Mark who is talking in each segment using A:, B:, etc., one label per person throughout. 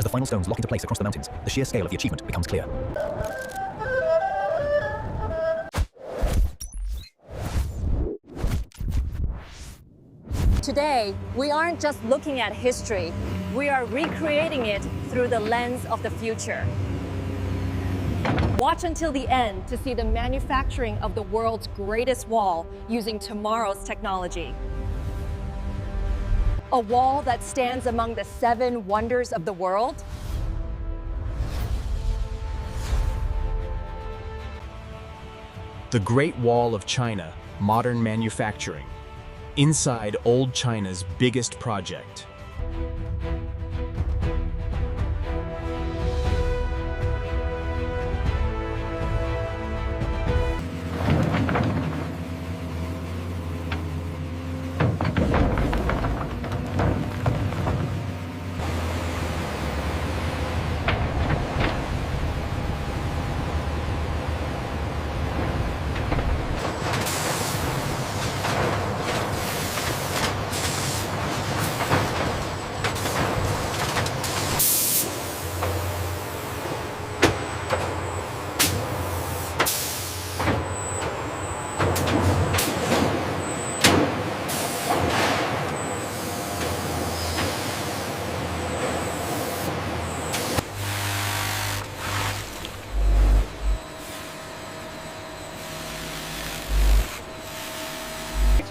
A: the final stones lock into place across the mountains, the sheer scale of the achievement becomes clear.
B: Today, we aren't just looking at history, we are recreating it through the lens of the future. Watch until the end to see the manufacturing of the world's greatest wall using tomorrow's technology. A wall that stands among the 7 wonders of the world.
C: The Great Wall of China, modern manufacturing. Inside old China's biggest project.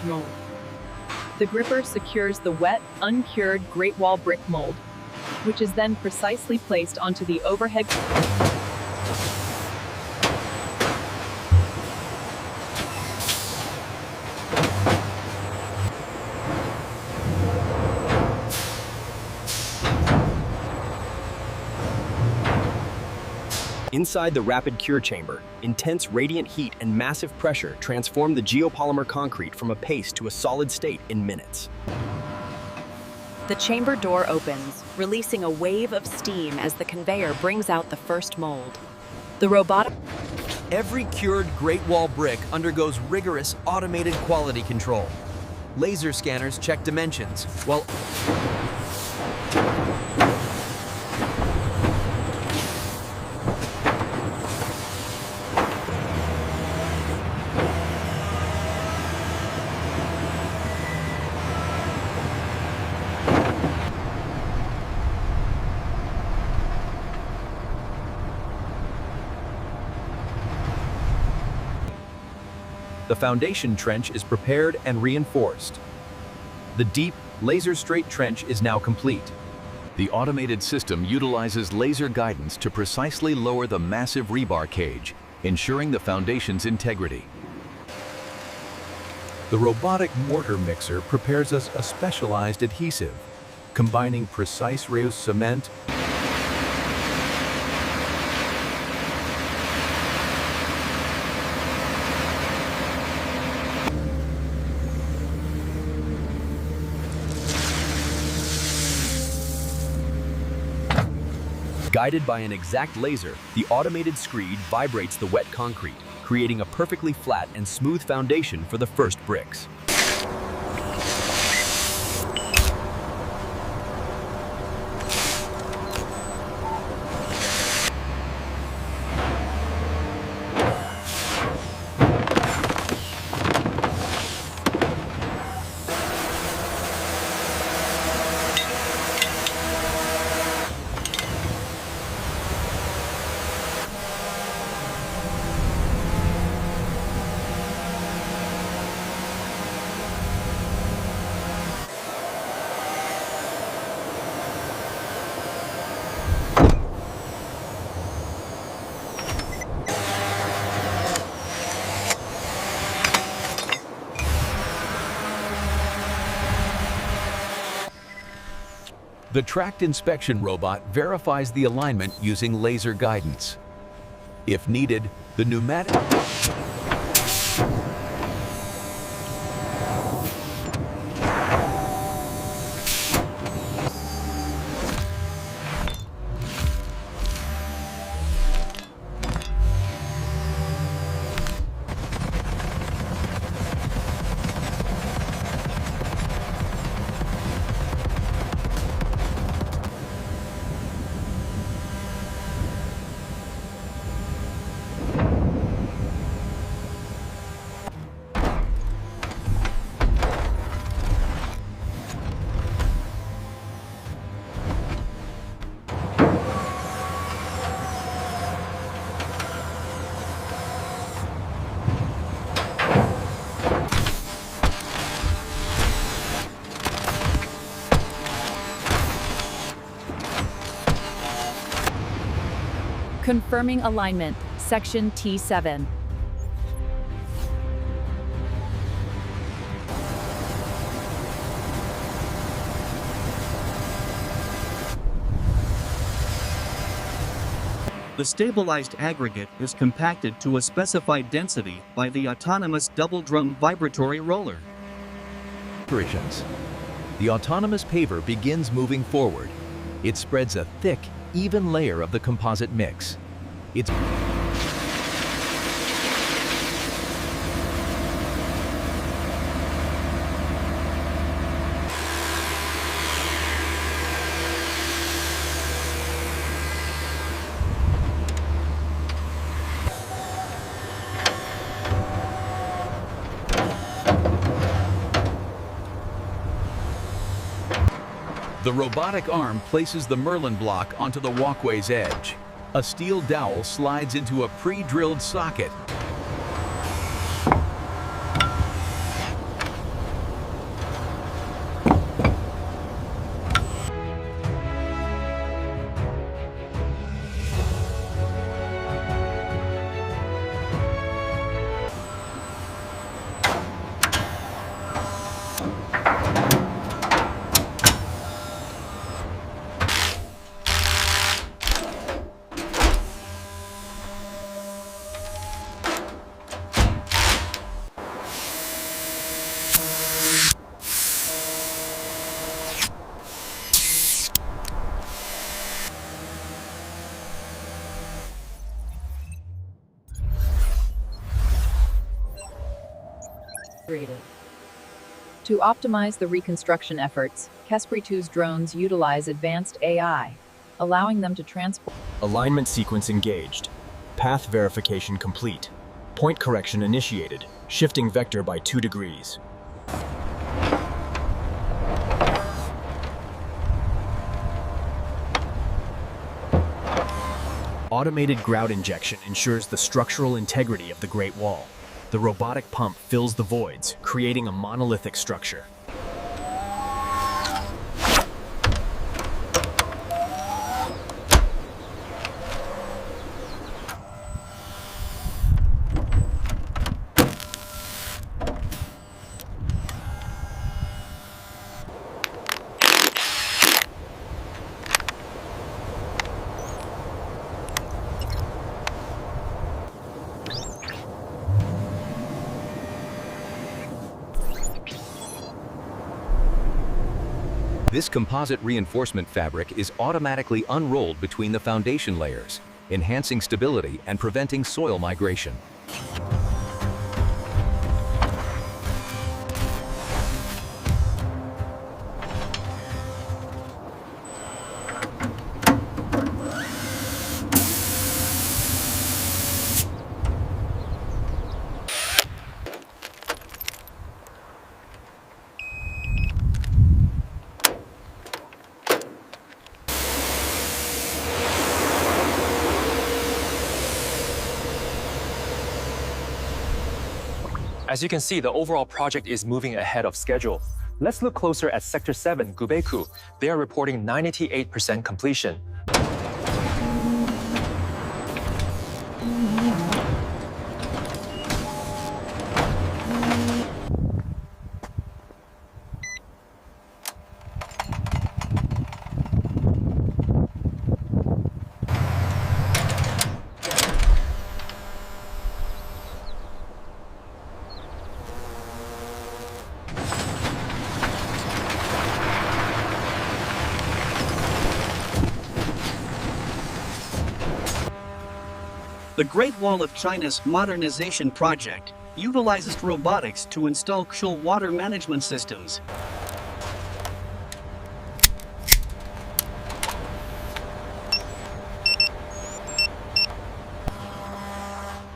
D: Mold. The gripper secures the wet, uncured Great Wall brick mold, which is then precisely placed onto the overhead.
E: Inside the rapid cure chamber, intense radiant heat and massive pressure transform the geopolymer concrete from a paste to a solid state in minutes.
F: The chamber door opens, releasing a wave of steam as the conveyor brings out the first mold. The robotic...
G: Every cured Great Wall brick undergoes rigorous automated quality control. Laser scanners check dimensions, while the foundation trench is prepared and reinforced. The deep, laser-straight trench is now complete.
H: The automated system utilizes laser guidance to precisely lower the massive rebar cage, ensuring the foundation's integrity.
I: The robotic mortar mixer prepares us a specialized adhesive, combining precise reuse cement,
E: Guided by an exact laser, the automated screed vibrates the wet concrete, creating a perfectly flat and smooth foundation for the first bricks.
I: the tracked inspection robot verifies the alignment using laser guidance. If needed, the pneumatic...
F: Confirming alignment, section T7.
J: The stabilized aggregate is compacted to a specified density by the autonomous double-drum vibratory roller.
E: Operations. The autonomous paver begins moving forward. It spreads a thick, even layer of the composite mix. It's The robotic arm places the Merlin block onto the walkway's edge. A steel dowel slides into a pre-drilled socket.
D: To optimize the reconstruction efforts, Kespri 2's drones utilize advanced AI, allowing them to transport.
C: Alignment sequence engaged. Path verification complete. Point correction initiated. Shifting vector by 2 degrees. Automated grout injection ensures the structural integrity of the Great Wall. The robotic pump fills the voids, creating a monolithic structure.
E: This composite reinforcement fabric is automatically unrolled between the foundation layers, enhancing stability and preventing soil migration.
K: As you can see, the overall project is moving ahead of schedule. Let's look closer at Sector 7, Gubeku. They are reporting 98% completion.
J: The Great Wall of China's modernization project utilizes robotics to install crucial water management systems.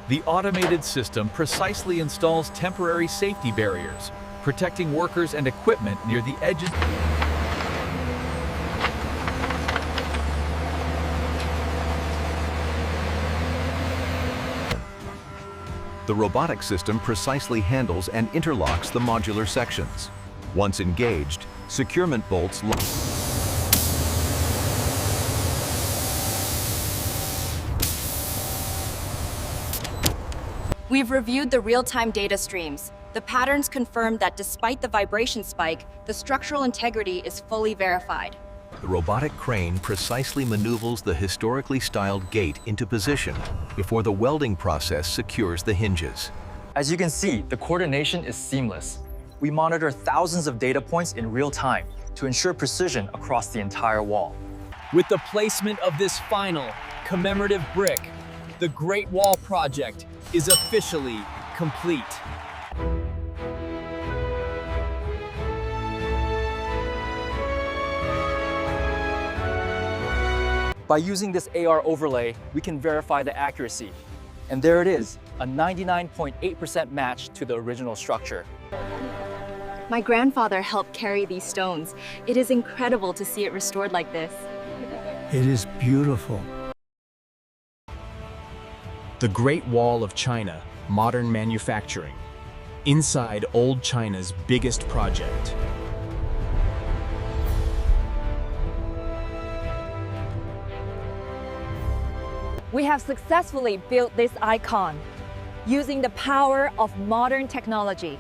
I: The automated system precisely installs temporary safety barriers, protecting workers and equipment near the edges.
H: The robotic system precisely handles and interlocks the modular sections. Once engaged, securement bolts lock.
B: We've reviewed the real-time data streams. The patterns confirm that despite the vibration spike, the structural integrity is fully verified.
E: The robotic crane precisely maneuvers the historically styled gate into position before the welding process secures the hinges.
K: As you can see, the coordination is seamless. We monitor thousands of data points in real time to ensure precision across the entire wall.
C: With the placement of this final commemorative brick, the Great Wall project is officially complete.
K: By using this AR overlay, we can verify the accuracy. And there it is, a 99.8% match to the original structure.
B: My grandfather helped carry these stones. It is incredible to see it restored like this.
L: It is beautiful.
C: The Great Wall of China, modern manufacturing. Inside old China's biggest project.
B: We have successfully built this icon using the power of modern technology.